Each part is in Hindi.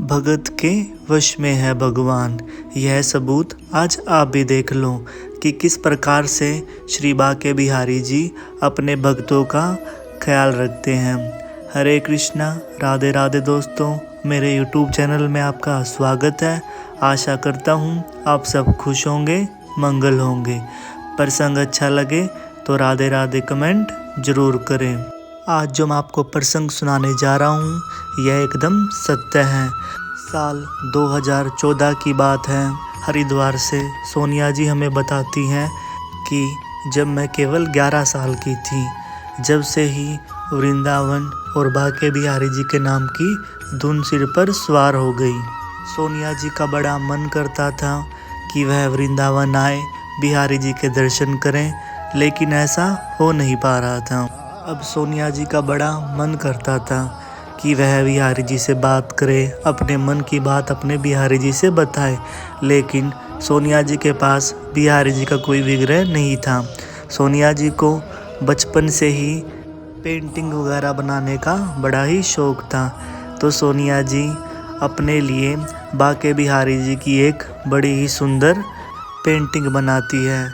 भगत के वश में है भगवान। यह सबूत आज आप भी देख लो कि किस प्रकार से श्री बांके बिहारी जी अपने भक्तों का ख्याल रखते हैं। हरे कृष्णा, राधे राधे दोस्तों, मेरे YouTube चैनल में आपका स्वागत है। आशा करता हूँ आप सब खुश होंगे, मंगल होंगे। प्रसंग अच्छा लगे तो राधे राधे कमेंट ज़रूर करें। आज जो मैं आपको प्रसंग सुनाने जा रहा हूँ यह एकदम सत्य है। साल 2014 की बात है। हरिद्वार से सोनिया जी हमें बताती हैं कि जब मैं केवल 11 साल की थी, जब से ही वृंदावन और बांके बिहारी जी के नाम की धुन सिर पर सवार हो गई। सोनिया जी का बड़ा मन करता था कि वह वृंदावन आए, बिहारी जी के दर्शन करें, लेकिन ऐसा हो नहीं पा रहा था। अब सोनिया जी का बड़ा मन करता था कि वह बिहारी जी से बात करे, अपने मन की बात अपने बिहारी जी से बताए, लेकिन सोनिया जी के पास बिहारी जी का कोई विग्रह नहीं था। सोनिया जी को बचपन से ही पेंटिंग वगैरह बनाने का बड़ा ही शौक़ था, तो सोनिया जी अपने लिए बांके बिहारी जी की एक बड़ी ही सुंदर पेंटिंग बनाती है।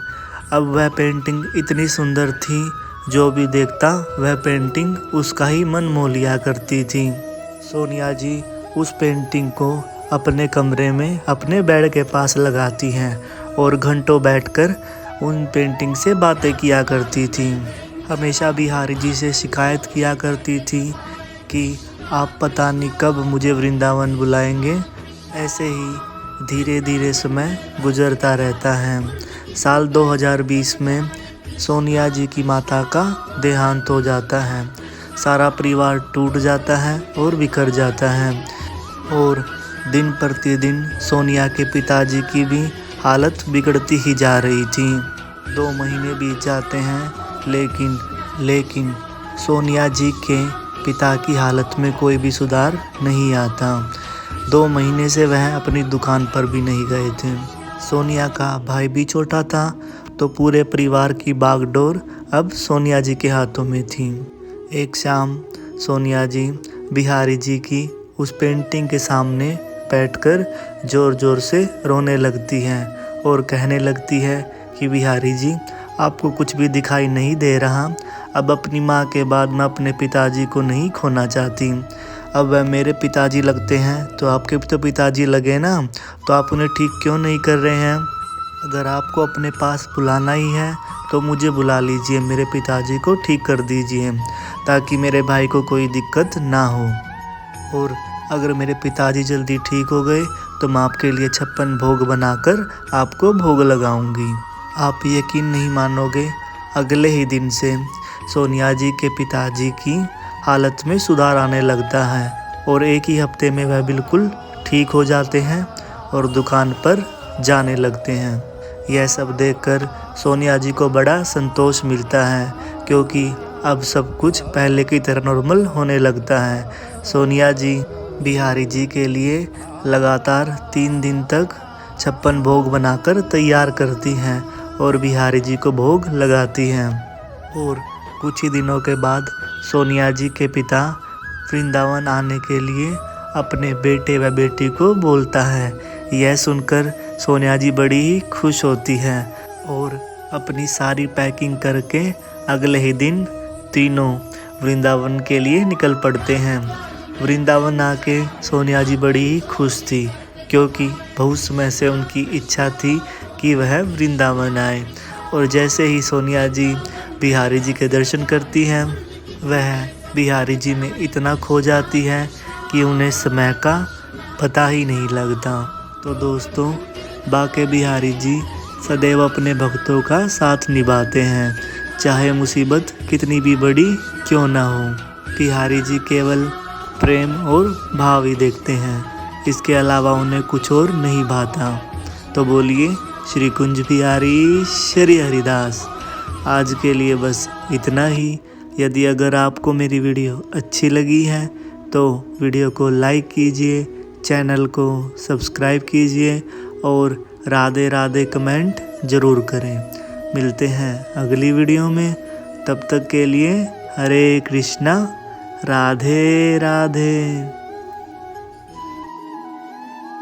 अब वह पेंटिंग इतनी सुंदर थी, जो भी देखता वह पेंटिंग उसका ही मन मोह लिया करती थी। सोनिया जी उस पेंटिंग को अपने कमरे में अपने बेड के पास लगाती हैं और घंटों बैठकर उन पेंटिंग से बातें किया करती थी। हमेशा बिहारी जी से शिकायत किया करती थी कि आप पता नहीं कब मुझे वृंदावन बुलाएंगे। ऐसे ही धीरे धीरे समय गुजरता रहता है। साल 2020 में सोनिया जी की माता का देहांत हो जाता है। सारा परिवार टूट जाता है और बिखर जाता है, और दिन प्रतिदिन सोनिया के पिताजी की भी हालत बिगड़ती ही जा रही थी। 2 महीने बीत जाते हैं, लेकिन सोनिया जी के पिता की हालत में कोई भी सुधार नहीं आता। 2 महीने से वह अपनी दुकान पर भी नहीं गए थे। सोनिया का भाई भी छोटा था, तो पूरे परिवार की बागडोर अब सोनिया जी के हाथों में थी। एक शाम सोनिया जी बिहारी जी की उस पेंटिंग के सामने बैठकर ज़ोर ज़ोर से रोने लगती हैं और कहने लगती है कि बिहारी जी, आपको कुछ भी दिखाई नहीं दे रहा। अब अपनी माँ के बाद मैं अपने पिताजी को नहीं खोना चाहती। अब वह मेरे पिताजी लगते हैं, तो आपके तो पिताजी लगे ना, तो आप उन्हें ठीक क्यों नहीं कर रहे हैं? अगर आपको अपने पास बुलाना ही है तो मुझे बुला लीजिए, मेरे पिताजी को ठीक कर दीजिए, ताकि मेरे भाई को कोई दिक्कत ना हो। और अगर मेरे पिताजी जल्दी ठीक हो गए तो मैं आपके लिए 56 भोग बनाकर आपको भोग लगाऊंगी। आप यकीन नहीं मानोगे, अगले ही दिन से सोनिया जी के पिताजी की हालत में सुधार आने लगता है और एक ही हफ्ते में वह बिल्कुल ठीक हो जाते हैं और दुकान पर जाने लगते हैं। यह सब देखकर सोनिया जी को बड़ा संतोष मिलता है, क्योंकि अब सब कुछ पहले की तरह नॉर्मल होने लगता है। सोनिया जी बिहारी जी के लिए लगातार 3 दिन तक 56 भोग बनाकर तैयार करती हैं और बिहारी जी को भोग लगाती हैं। और कुछ ही दिनों के बाद सोनिया जी के पिता वृंदावन आने के लिए अपने बेटे व बेटी को बोलता है। यह सुनकर सोनिया जी बड़ी ही खुश होती है और अपनी सारी पैकिंग करके अगले ही दिन तीनों वृंदावन के लिए निकल पड़ते हैं। वृंदावन आके सोनिया जी बड़ी ही खुश थी, क्योंकि बहुत समय से उनकी इच्छा थी कि वह वृंदावन आए। और जैसे ही सोनिया जी बिहारी जी के दर्शन करती हैं, वह बिहारी जी में इतना खो जाती है कि उन्हें समय का पता ही नहीं लगता। तो दोस्तों, बांके बिहारी जी सदैव अपने भक्तों का साथ निभाते हैं, चाहे मुसीबत कितनी भी बड़ी क्यों ना हो। बिहारी जी केवल प्रेम और भाव ही देखते हैं, इसके अलावा उन्हें कुछ और नहीं भाता। तो बोलिए श्री कुंज बिहारी श्री हरिदास। आज के लिए बस इतना ही। यदि अगर आपको मेरी वीडियो अच्छी लगी है तो वीडियो को लाइक कीजिए, चैनल को सब्सक्राइब कीजिए और राधे राधे कमेंट ज़रूर करें। मिलते हैं अगली वीडियो में, तब तक के लिए हरे कृष्णा, राधे राधे।